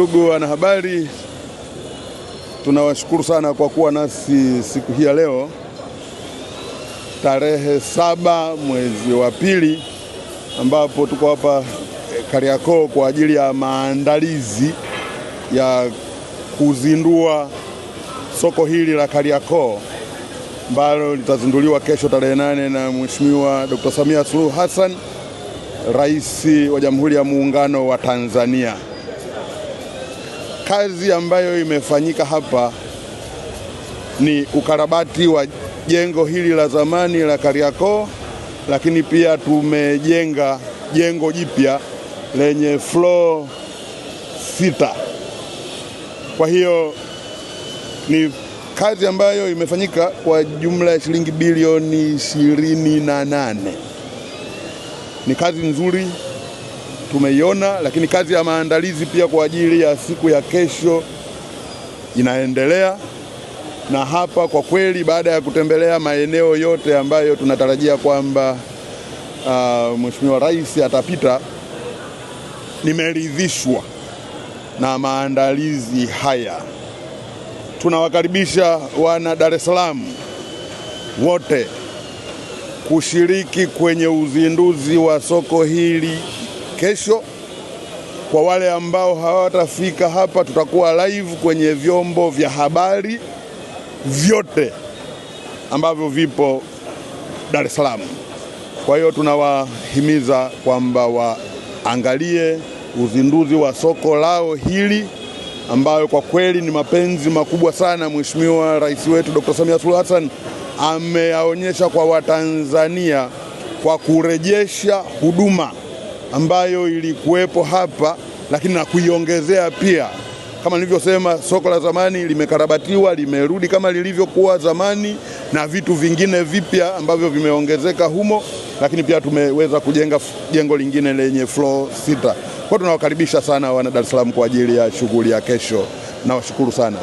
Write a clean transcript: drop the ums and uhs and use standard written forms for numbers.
Ndugu wanahabari, tunawashukuru sana kwa kuwa nasi siku hii ya leo tarehe 7 mwezi wa pili, ambapo tuko hapa Kariakoo kwa ajili ya maandalizi ya kuzindua soko hili la Kariakoo ambalo litazinduliwa kesho tarehe 8 na Mheshimiwa Dr. Samia Suluhu Hassan, Rais wa Jamhuri ya Muungano wa Tanzania. Kazi ambayo imefanyika hapa ni ukarabati wa jengo hili la zamani la Kariakoo, lakini pia tumejenga jengo jipya lenye floor 6. Kwa hiyo ni kazi ambayo imefanyika kwa jumla ya shilingi bilioni 28. Ni kazi nzuri tumeiona, lakini kazi ya maandalizi pia kwa ajili ya siku ya kesho inaendelea. Na hapa kwa kweli, baada ya kutembelea maeneo yote ambayo tunatarajia kwamba Mheshimiwa Rais atapita, nimeridhishwa na maandalizi haya. Tunawakaribisha wana Dar es Salaam wote kushiriki kwenye uzinduzi wa soko hili kesho. Kwa wale ambao hawatafika hapa, tutakuwa live kwenye vyombo vya habari vyote ambavyo vipo Dar es Salaam. Kwa hiyo tunawahimiza kwamba waangalie uzinduzi wa soko lao hili, ambayo kwa kweli ni mapenzi makubwa sana Mheshimiwa Rais wetu Dr. Samia Suluhu Hassan ameyaonyesha kwa Watanzania kwa kurejesha huduma ambayo ilikuwepo hapa, lakini na kuiongezea pia. Kama nilivyosema, soko la zamani limekarabatiwa, limerudi kama lilivyokuwa zamani, na vitu vingine vipya ambavyo vimeongezeka humo, lakini pia tumeweza kujenga jengo lingine lenye floor 6. Kwa tunawakaribisha sana wana Dar es Salaam kwa ajili ya shughuli ya kesho. Nawashukuru sana.